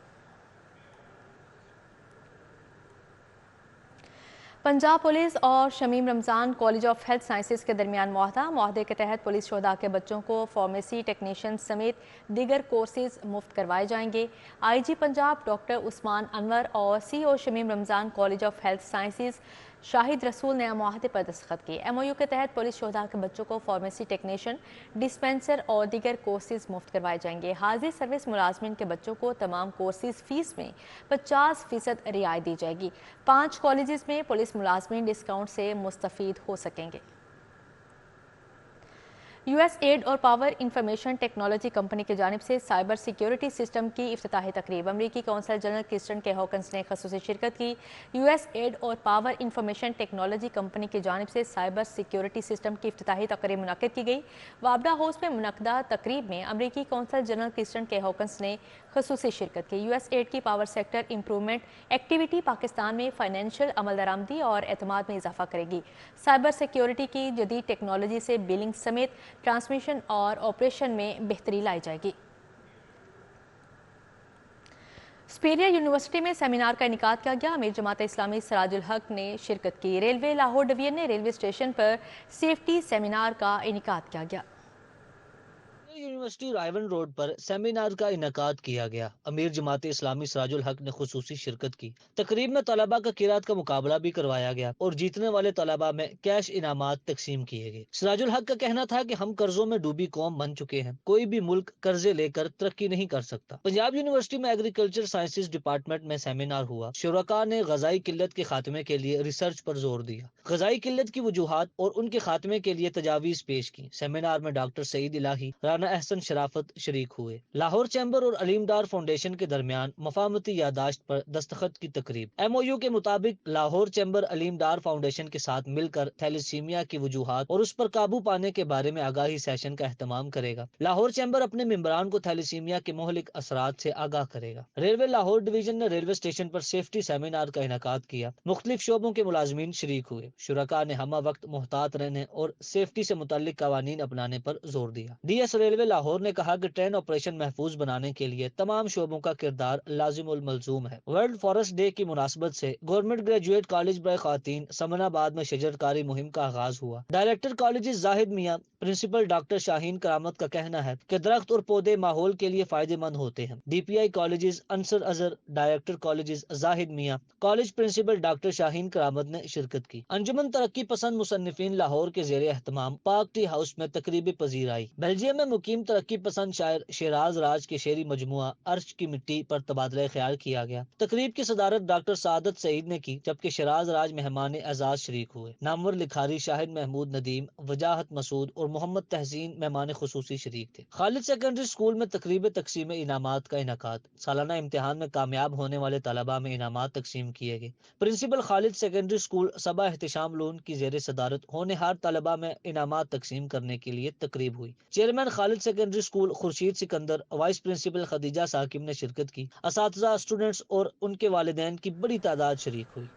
पंजाब पुलिस और Shamim Ramzan college of health sciences के दरमियान मुआहदे के तहत पुलिस शोहदा के बच्चों को फार्मेसी टेक्नीशियन समेत दीगर कोर्सेज मुफ्त करवाए जाएंगे। IG पंजाब डॉक्टर उस्मान अनवर और CO Shamim Ramzan college of health sciences Shahid रसूल ने मुआहदे पर दस्तखत किए। MOU के तहत पुलिस शोहदा के बच्चों को फार्मेसी टेक्नीशियन, डिस्पेंसर और दीगर कोर्सेज मुफ्त करवाए जाएंगे। हाजिर सर्विस मुलाजमिन के बच्चों को तमाम कोर्सेज फीस में 50% रियायत दी जाएगी। 5 कॉलेजेस में पुलिस मुलाजमिन डिस्काउंट से मुस्तफीद हो सकेंगे। USAID और पावर इंफॉर्मेशन टेक्नोलॉजी कंपनी की जानिब से साइबर सिक्योरिटी सिस्टम की इफ्तिताही तकरीब। अमरीकी कौंसल जनरल क्रिस्टन के हॉकन्स ने खसूसी शिरकत की। USAID और पावर इंफॉर्मेशन टेक्नोलॉजी कंपनी की जानिब से साइबर सिक्योरिटी सिस्टम की इफ्तिताही तकरीब मुनक्किद की गई। वाबडा हाउस में मुनक्किदा तकरीब में अमरीकी कौंसल जनरल क्रिस्टन के हॉकन्स ने खसूसी शिरकत की। USAID की power sector improvement activity Pakistan में फाइनेंशियल अमल दरामदी और एतमाद में इजाफा करेगी। साइबर सिक्योरिटी की जदीद टेक्नोलॉजी से बिलिंग समेत ट्रांसमिशन और ऑपरेशन में बेहतरी लाई जाएगी। स्पेरिया यूनिवर्सिटी में सेमिनार का इनेकाद किया गया। अमीर जमात इस्लामी सिराजुल हक ने शिरकत की। रेलवे लाहौर डिवीजन ने रेलवे स्टेशन पर सेफ्टी सेमिनार का इनेकाद किया गया। यूनिवर्सिटी रायवन रोड पर सेमिनार का इनेकाद किया गया। अमीर जमात इस्लामी सिराजुल हक ने खुसूसी शिरकत की। तकरीब में तलबा का किरात का मुकाबला भी करवाया गया और जीतने वाले तलबा में कैश इनामात तकसीम किए गए। सिराजुल हक का कहना था कि हम कर्जों में डूबी कौम बन चुके हैं, कोई भी मुल्क कर्जे लेकर तरक्की नहीं कर सकता। पंजाब यूनिवर्सिटी में एग्रीकल्चर साइंसेज डिपार्टमेंट में सेमिनार हुआ। शुरका ने गजाई किल्लत के खात्मे के लिए रिसर्च पर जोर दिया। गजाई किल्लत की वजूहात और उनके खात्मे के लिए तजावीज पेश की। सेमिनार में डॉक्टर सईद इलाही, राना एहसन शराफत शरीक हुए। लाहौर चैम्बर और अलीमदार फाउंडेशन के दरमियान मफाहमती यादाश्त पर दस्तखत की तकरीब। MOU के मुताबिक लाहौर चैम्बर अलीमदार फाउंडेशन के साथ मिलकर थैलेसीमिया की वजूहात और उस पर काबू पाने के बारे में आगाही सेशन का एहतमाम करेगा। लाहौर चैम्बर अपने मेंबरान को थैलेसीमिया के मोहलिक असरात से आगाह करेगा। रेलवे लाहौर डिवीजन ने रेलवे स्टेशन पर सेफ्टी सेमिनार का इनेकाद किया। मुख्तलिफ शोबों के मुलाजमीन शरीक हुए। शुरका ने हमा वक्त मोहतात रहने और सेफ्टी से मुतल्लिक कवानीन अपनाने पर जोर दिया। DS रेलवे ریلوے لاہور نے کہا کہ ٹرین آپریشن محفوظ بنانے کے لیے تمام شعبوں کا کردار لازم الملزوم ہے۔ ورلڈ فارسٹ ڈے کی مناسبت سے گورنمنٹ گریجویٹ کالج برائے خواتین سمن آباد میں شجر کاری مہم کا آغاز ہوا۔ ڈائریکٹر کالجز زاہد میاں پرنسپل ڈاکٹر شاہین کرامت کا کہنا ہے کہ درخت اور پودے ماحول کے لیے فائدہ مند ہوتے ہیں۔ D P I colleges Ansar Azhar, director colleges Zahid Mian, college principal doctor شاہین کرامت نے شرکت کی۔ انجمن ترقی پسند مصنفین لاہور کے زیر اہتمام پاک ٹی ہاؤس میں تقریب پذیر آئی۔ بیلجیم میں مقیم ترقی پسند شاعر شیراز راج کے شعری مجموعہ عرش کی مٹی پر تبادلہ خیال کیا گیا۔ تقریب کی صدارت ڈاکٹر سعادت سعید نے کی، جبکہ شیراز راج مہمان اعزاز شریک ہوئے۔ نامور لکھاری شاہد محمود ندیم، وجاہت مسعود اور محمد تحسین مہمان خصوصی شریک تھے۔ خالد سیکنڈری اسکول میں تقریب تقسیم انعامات کا انعقاد۔ سالانہ امتحان میں کامیاب ہونے والے طلباء میں انعامات تقسیم کیے گئے۔ پرنسپل خالد سیکنڈری اسکول صبا احتشام لون کی زیر صدارت ہونہار طلباء میں انعامات تقسیم کرنے کے لیے تقریب ہوئی۔ Chairman Khalid secondary school Khurshid Sikandar, vice principal Khadija Saqib نے شرکت کی۔ اساتذہ، اسٹوڈنٹس اور ان کے والدین کی بڑی تعداد شریک ہوئی۔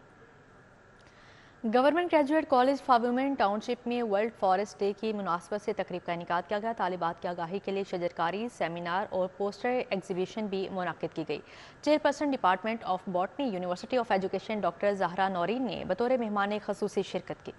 Government graduate college for women township میں ورلڈ فارسٹ ڈے کی مناسبت سے تقریب کا انعقاد کیا گیا۔ طالبات کی آگاہی کے لیے شجرکاری سیمینار اور پوسٹر ایگزیبیشن بھی منعقد کی گئی۔ Chairperson department of botany university of education doctor Zahra Noreen نے بطور مہمان خصوصی شرکت کی۔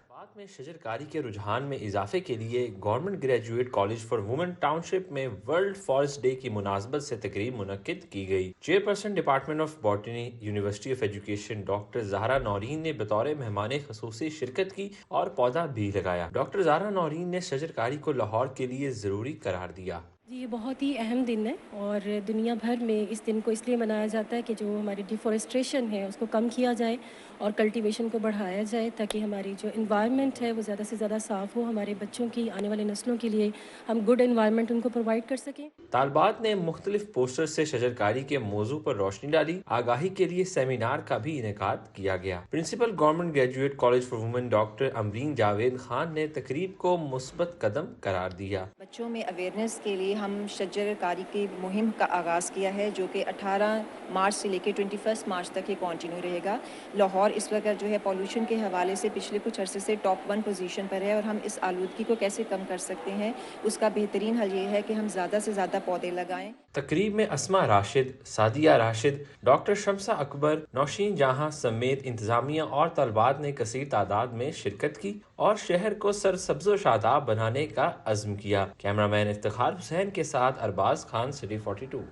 بعد میں شجرکاری کے رجحان میں اضافے کے لیے government graduate college for women township میں ورلڈ فارسٹ ڈے کی مناسبت سے تقریب منعقد کی گئی۔ Chairperson department of botany university of education doctor Zahra Noreen نے بطور مہمان خصوصی شرکت کی اور پودا بھی لگایا۔ ڈاکٹر زہرا نورین نے شجرکاری کو لاہور کے لیے ضروری قرار دیا۔ یہ بہت ہی اہم دن ہے اور دنیا بھر میں اس دن کو اس لیے منایا جاتا ہے کہ جو ہماری ڈیفورسٹریشن ہے اس کو کم کیا جائے اور کلٹیویشن کو بڑھایا جائے، تاکہ ہماری جو انوائرمنٹ ہے وہ زیادہ سے زیادہ صاف ہو، ہمارے بچوں کی آنے والی نسلوں کے لیے ہم گڈ انوائرمنٹ ان کو پرووائڈ کر سکیں۔ طالبات نے مختلف پوسٹر سے شجرکاری کے موضوع پر روشنی ڈالی۔ آگاہی کے لیے سیمینار کا بھی انعقاد کیا گیا۔ Principal government graduate college for women doctor Amreen Javed Khan نے تقریب کو مثبت قدم قرار دیا۔ بچوں میں اویئرنیس کے لیے ہم شجر کاری کی مہم کا آغاز کیا ہے، جو کہ 18 مارچ سے لے کے 21 مارچ تک یہ کنٹینیو رہے گا۔ لاہور اس وقت جو ہے پولوشن کے حوالے سے پچھلے کچھ عرصے سے ٹاپ 1 پوزیشن پر ہے، اور ہم اس آلودگی کو کیسے کم کر سکتے ہیں اس کا بہترین حل یہ ہے کہ ہم زیادہ سے زیادہ پودے لگائیں۔ تقریب میں اسما راشد، سعدیہ راشد، ڈاکٹر شمسہ اکبر، نوشین جہاں سمیت انتظامیہ اور طلبات نے کثیر تعداد میں شرکت کی اور شہر کو سرسبز و شاداب بنانے کا عزم کیا۔ کیمرامین افتخار حسین کے ساتھ ارباز خان، سٹی 42۔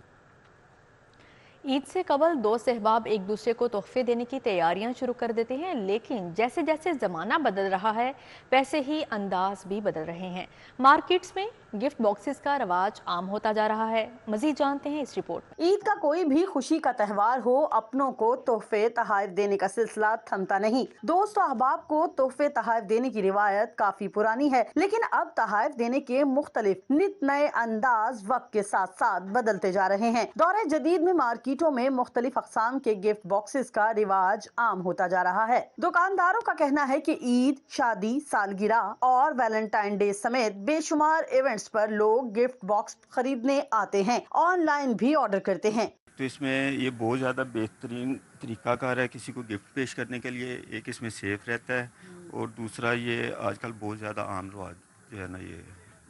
عید سے قبل دوست احباب ایک دوسرے کو تحفے دینے کی تیاریاں شروع کر دیتے ہیں، لیکن جیسے جیسے زمانہ بدل رہا ہے ویسے ہی انداز بھی بدل رہے ہیں۔ مارکیٹس میں گفٹ باکسز کا رواج عام ہوتا جا رہا ہے۔ مزید جانتے ہیں اس رپورٹ۔ عید کا کوئی بھی خوشی کا تہوار ہو، اپنوں کو تحفے تحائف دینے کا سلسلہ تھمتا نہیں۔ دوست و احباب کو تحفے تحائف دینے کی روایت کافی پرانی ہے، لیکن اب تحائف دینے کے مختلف نت نئے انداز وقت کے ساتھ ساتھ بدلتے جا رہے ہیں۔ دور جدید میں مارکیٹوں میں مختلف اقسام کے گفٹ باکسز کا رواج عام ہوتا جا رہا ہے۔ دکانداروں کا کہنا ہے کہ عید، شادی، سالگرہ اور ویلنٹائن ڈے سمیت بے شمار ایونٹس پر لوگ گفٹ باکس خریدنے آتے ہیں، آن لائن بھی آرڈر کرتے ہیں۔ تو اس میں یہ بہت زیادہ بہترین طریقہ کار ہے کسی کو گفٹ پیش کرنے کے لیے۔ ایک اس میں سیف رہتا ہے اور دوسرا یہ آج کل بہت زیادہ عام رواج جو ہے نا، یہ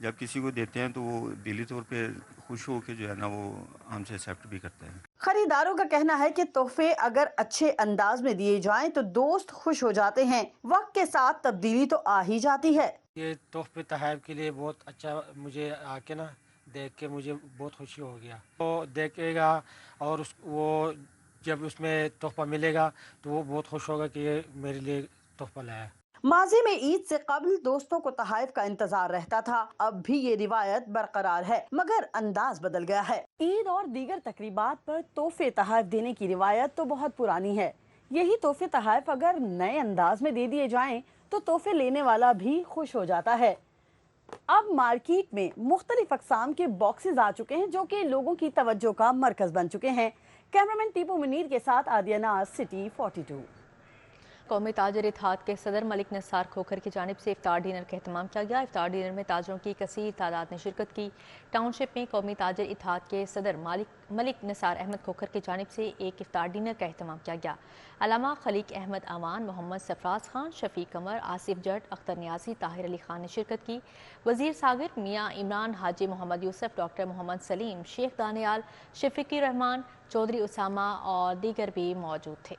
جب کسی کو دیتے ہیں تو وہ دلی طور پہ خوش ہو کے جو ہے نا وہ ہم سے ایکسیپٹ بھی کرتے ہیں۔ خریداروں کا کہنا ہے کہ تحفے اگر اچھے انداز میں دیے جائیں تو دوست خوش ہو جاتے ہیں۔ وقت کے ساتھ تبدیلی تو آ ہی جاتی ہے۔ یہ تحفے تحائف کے لیے بہت اچھا، مجھے آ کے نا دیکھ کے مجھے بہت خوشی ہو گیا۔ وہ دیکھے گا اور وہ جب اس میں تحفہ ملے گا تو وہ بہت خوش ہوگا کہ یہ میرے لیے تحفہ لایا ہے۔ ماضی میں عید سے قبل دوستوں کو تحائف کا انتظار رہتا تھا، اب بھی یہ روایت برقرار ہے مگر انداز بدل گیا ہے۔ عید اور دیگر تقریبات پر تحفے تحائف دینے کی روایت تو بہت پرانی ہے۔ یہی تحفے تحائف اگر نئے انداز میں دے دیے جائیں تو تحفے لینے والا بھی خوش ہو جاتا ہے۔ اب مارکیٹ میں مختلف اقسام کے باکسز آ چکے ہیں جو کہ لوگوں کی توجہ کا مرکز بن چکے ہیں۔ کیمرامین ٹیپو منیر کے ساتھ عادیہ ناز، سٹی 42۔ कौमी ताजर इत्तेहाद के सदर मलिक निसार खोखर की जानिब से इफ्तार डिनर का एहतमाम किया गया। इफ्तार डिनर में ताजरों की कसीर तादाद ने शिरकत की। टाउनशिप में कौमी ताजर इत्तेहाद के सदर मलिक निसार अहमद खोखर की जानिब से एक इफ्तार डिनर का एहतमाम किया गया। अलामा खलीक अहमद अवान, मोहम्मद सरफराज खान, शफीक कमर, आसिफ जट, अख्तर नियाजी, ताहिर अली खान ने शिरकत की। वजीर सागिर मियाँ इमरान, हाजी मोहम्मद यूसुफ, डॉक्टर मोहम्मद सलीम, शेख दानियाल, शफीकी रहमान, चौधरी उसामा और दीगर भी मौजूद थे।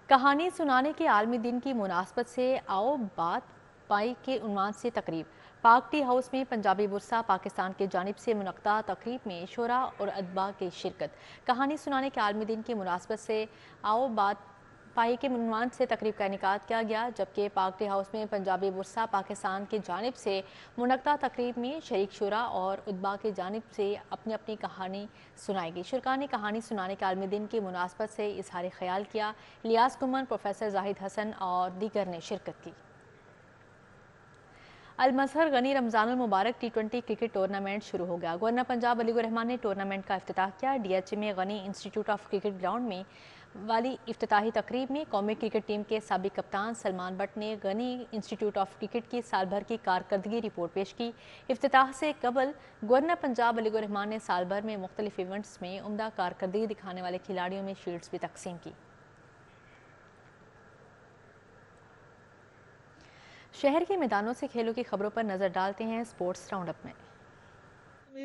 कहानी सुनाने के आलमी दिन की मुनासबत से आओ बात पाई के उन्वान से तकरीब। पाक टी हाउस में पंजाबी बुरसा पाकिस्तान की जानिब से मुनक्ता तकरीब में शोरा और अदबा की शिरकत। कहानी सुनाने के आलमी दिन की मुनासबत से आओ बात पाई के उन्वान से तकरीब का इनेकाद किया गया, जबकि पाक टी हाउस में पंजाबी बुरसा पाकिस्तान की जानिब से मुनक्ता तकरीब में शरीक शुरा और उदबा की जानिब से अपनी अपनी कहानी सुनाई गई। शुरका ने कहानी सुनाने के आलमी दिन की मुनासबत से इजहार ख्याल किया। लियास गुमन, प्रोफेसर जाहिद हसन और दीगर ने शिरकत की। अल-मज़हर गनी रमज़ानुल मुबारक T20 क्रिकेट टूर्नामेंट शुरू हो गया। गवर्नर पंजाब अलीगुर रहमान ने टूर्नामेंट का इफ्तिताह किया। DH में Ghani institute of cricket ground में वाली इफ्तिताही तकरीब में कौमी क्रिकेट टीम के साबिक कप्तान सलमान बट ने गनी इंस्टीट्यूट ऑफ क्रिकेट की साल भर की कारकर्दगी रिपोर्ट पेश की। इफ्तिताह से कबल गवर्नर पंजाब अलीगुर रहमान ने साल भर में मुख्तलिफ इवेंट्स में उम्दा कारकर्दगी दिखाने वाले खिलाड़ियों में शील्ड्स भी तकसीम की। शहर के मैदानों से खेलों की खबरों पर नजर डालते हैं स्पोर्ट्स राउंडअप में।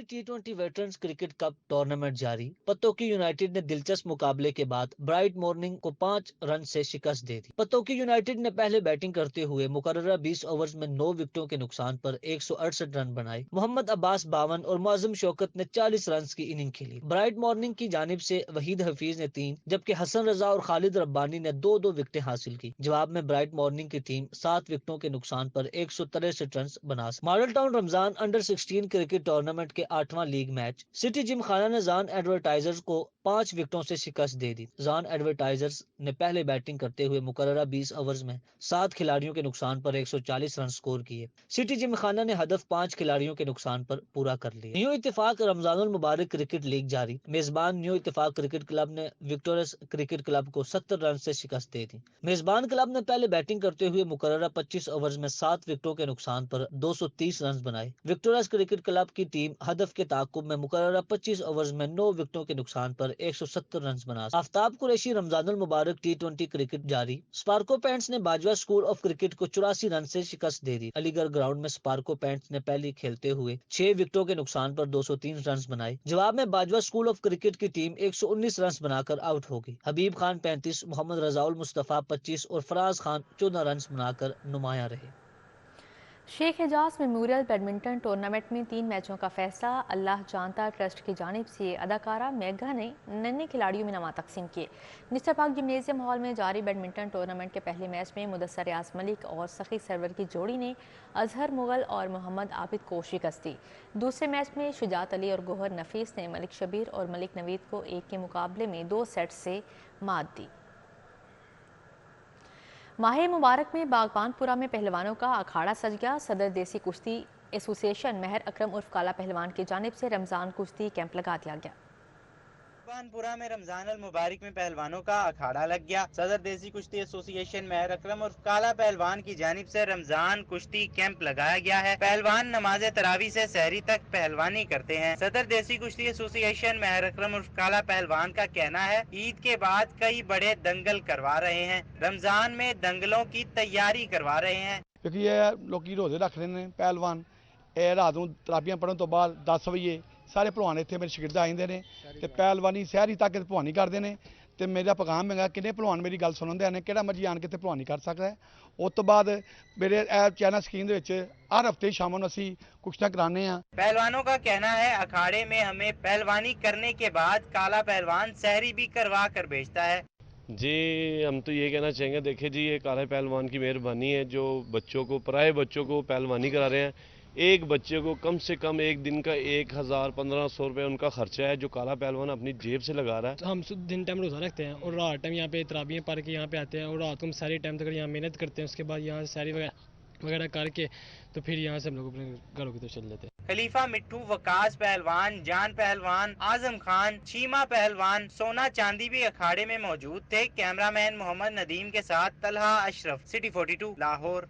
T20 veterans cricket cup tournament जारी। पतोकी यूनाइटेड ने दिलचस्प मुकाबले के बाद ब्राइट मॉर्निंग को 5 रन से शिकस्त दे दी। पतोकी यूनाइटेड ने पहले बैटिंग करते हुए मुकर्ररा 20 ओवर्स में 9 विकेटों के नुकसान पर 168 रन बनाए। मोहम्मद अब्बास 52 और मुअज्जम शौकत ने 40 रन की इनिंग खेली। ब्राइट मॉर्निंग की जानिब से वहीद हफीज ने 3 जबकि हसन रजा और खालिद रब्बानी ने 2-2 विकेटें हासिल की। जवाब में ब्राइट मॉर्निंग की टीम 7 विकेटों के नुकसान पर 163 रन बना। Model town Ramzan under 16 cricket tournament के 8वां लीग मैच सिटी जिम खाना ने जान एडवर्टाइजर्स को 5 विकेटों से शिकस्त दे दी। जान एडवर्टाइजर्स ने पहले बैटिंग करते हुए मुकर्ररा 20 ओवर्स में 7 खिलाड़ियों के नुकसान पर 140 रन स्कोर किए। सिटी जिम खाना ने हदफ 5 खिलाड़ियों के नुकसान पर पूरा कर लिया। न्यू इत्तेफाक रमजानुल मुबारक क्रिकेट लीग जारी। मेजबान न्यू इत्तेफाक क्रिकेट क्लब ने विक्टोरियस क्रिकेट क्लब को 70 रन से शिकस्त दे दी। मेजबान क्लब ने पहले बैटिंग करते हुए मुकर्ररा 25 ओवर्स में 7 विकेटों के नुकसान पर 230 रन बनाए। विक्टोरियस क्रिकेट क्लब की टीम हदफ के ताकुब में मुकर्ररा 25 ओवर्स में 9 विकेटों के नुकसान पर 170 रन बना। आफ्ताब कुरैशी रमजानुल मुबारक T20 क्रिकेट जारी। स्पार्को पैंट्स ने बाजवा स्कूल ऑफ क्रिकेट को 84 रन से शिकस्त दे दी। अलीगढ़ ग्राउंड में स्पार्को पैंट्स ने पहले खेलते हुए 6 विकेटों के नुकसान पर 203 रन बनाए। जवाब में बाजवा स्कूल ऑफ क्रिकेट की टीम 119 रन बनाकर आउट हो गई। हबीब खान 35, मोहम्मद रजाउल मुस्तफा 25 और फराज खान 14 रन बनाकर नुमाया रहे। Sheikh Ejaz memorial badminton tournament में 3 मैचों का फैसला। अल्लाह जानता ट्रस्ट की जानिब से अदाकारा मेघा ने नन्हे खिलाड़ियों में इनाम तकसीम किए। मिस्टर पाक जिम्नेजियम हॉल में जारी बैडमिंटन टूर्नामेंट के पहले मैच में मुदस्सर रियाज मलिक और सखी सरवर की जोड़ी ने अजहर मुगल और मोहम्मद आबिद को शिकस्त दी। दूसरे मैच में शुजात अली और गोहर नफीस ने मलिक शबीर और मलिक नवीद को 1 के मुकाबले में 2 सेट से मात दी। माह मुबारक में बागबानपुरा में पहलवानों का अखाड़ा सज गया। सदर देसी कुश्ती एसोसिएशन महर अकरम उर्फ काला पहलवान की जानिब से रमजान कुश्ती कैंप लगा दिया गया। बागबानपुरा में रमजान अल मुबारक में पहलवानों का अखाड़ा लग गया। सदर देसी कुश्ती एसोसिएशन महर अकरम और काला पहलवान की जानिब से रमजान कुश्ती कैंप लगाया गया है। पहलवान नमाज तरावी से सहरी तक पहलवानी करते हैं। सदर देसी कुश्ती एसोसिएशन महर अकरम और काला पहलवान का कहना है ईद के बाद कई बड़े दंगल करवा रहे हैं। रमजान में दंगलों की तैयारी करवा रहे हैं। लोग रोजे रख रहे हैं पहलवान रात को तराबियां पढ़ने तो बाद 10 बजे सारे भलवान इतने मेरे शिगिर्द आ जाते हैं तो पहलवानी शहरी तक भलवानी करते हैं। तो मेरा पैगाम है कि भलवान मेरी गल सुनते हैं कि मर्जी आन के भलवानी कर सकता है। उस तो बाद मेरे चैनल स्कीम हर हफ्ते शाम को असी कुश्तियां कराने हैं। पहलवानों का कहना है अखाड़े में हमें पहलवानी करने के बाद काला पहलवान सहरी भी करवा कर बेचता है। जी हम तो ये कहना चाहेंगे, देखिए जी ये काला पहलवान की मेहरबानी है जो बच्चों को पराए बच्चों को पहलवानी करा रहे हैं। एक बच्चे को कम से कम एक दिन का 1000-1500 रुपये उनका खर्चा है जो काला पहलवान अपनी जेब से लगा रहा है। हम दिन टाइम रोज़ा रखते हैं और रात टाइम यहाँ पे तराबियाँ पढ़ के यहाँ पे आते हैं और रात को हम सारी टाइम तक यहाँ मेहनत करते हैं। उसके बाद यहाँ से सारी वगैरह करके तो फिर यहाँ से हम लोग अपने घरों की तरफ चल जाते हैं। खलीफा मिट्टू, वकास पहलवान, जान पहलवान, आजम खान, चीमा पहलवान, सोना चांदी भी अखाड़े में मौजूद थे। कैमरामैन मोहम्मद नदीम के साथ Talha Ashraf, city 42 Lahore.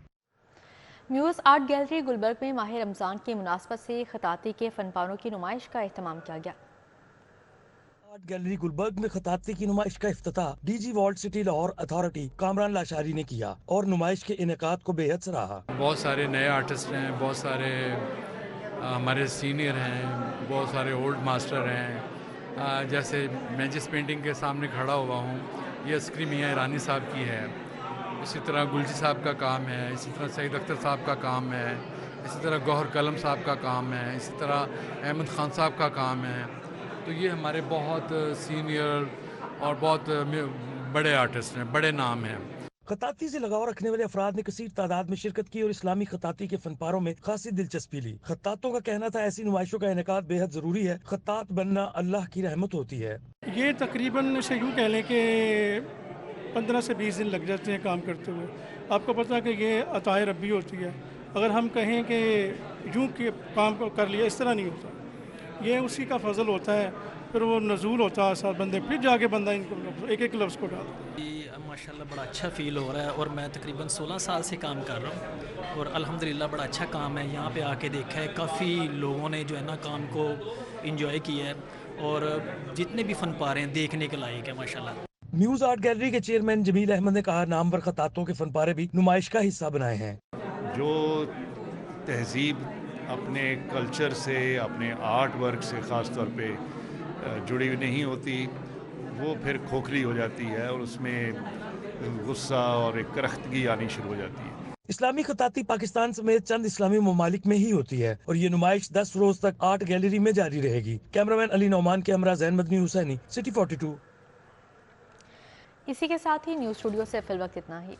Muse art gallery Gulberg में माह रमज़ान की मुनासबत से खताती के फनपारों की नुमाइश का एहतमाम किया गया। आर्ट गैलरी गुलबर्ग में खताती की नुमाइश का इफ्तिताह D G walled city Lahore authority Kamran Lashari ने किया और नुमाइश के इनेकाद को बेहद सराहा। बहुत सारे नए आर्टिस्ट हैं, बहुत सारे हमारे सीनियर हैं, बहुत सारे ओल्ड मास्टर हैं। जैसे मैं जिस पेंटिंग के सामने खड़ा हुआ हूँ ये अस्करी मियाँ ईरानी साहब की है, इसी तरह गुलजी साहब का काम है, इसी तरह सईद अख्तर साहब का काम है, इसी तरह गौहर कलम साहब का काम है, इसी तरह अहमद खान साहब का काम है। तो ये हमारे बहुत सीनियर और बहुत बड़े आर्टिस्ट हैं, बड़े नाम हैं। खताती से लगाव रखने वाले अफराद ने कसीर तादाद में शिरकत की और इस्लामी खताती के फनपारों में खासी दिलचस्पी ली। खतातों का कहना था ऐसी नुमाइशों का इनेकाद बेहद जरूरी है, खतात बनना अल्लाह की रहमत होती है। ये तकरीबन से यूँ कह लें कि 15 से 20 दिन लग जाते हैं काम करते हुए। आपको पता है कि ये अताए रब्बी होती है, अगर हम कहें कि यूँ के काम को कर लिया, इस तरह नहीं होता, ये उसी का फजल होता है, फिर वो नजूल होता है साथ बंदे, फिर जाके बंदा इनको एक एक लफ्ज़ को डालता है। माशाल्लाह बड़ा अच्छा फ़ील हो रहा है और मैं तकरीबन 16 साल से काम कर रहा हूँ और अल्हम्दुलिल्लाह बड़ा अच्छा काम है। यहाँ पे आके देखा है, काफ़ी लोगों ने जो है ना काम को इंजॉय किया है और जितने भी फन पा रहे हैं देखने के लायक है माशाल्लाह। म्यूज़ आर्ट गैलरी के चेयरमैन जमील अहमद ने कहा नामवर खतातों के फनपारे भी नुमाइश का हिस्सा बनाए हैं। जो तहजीब अपने कल्चर से, अपने आर्ट वर्क से ख़ास तौर पे जुड़ी हुई नहीं होती, वो फिर खोखली हो जाती है और उसमें गुस्सा और एक करख्तगी आनी शुरू हो जाती है। इस्लामी खताती पाकिस्तान समेत चंद इस्लामी ममालिक में ही होती है और ये नुमाइश 10 रोज तक आर्ट गैलरी में जारी रहेगी। कैमरामैन अली नौमान के हमरा जैन मदनी हुसैनी, सिटी 42। इसी के साथ ही न्यूज़ स्टूडियो से फिल वक्त इतना ही।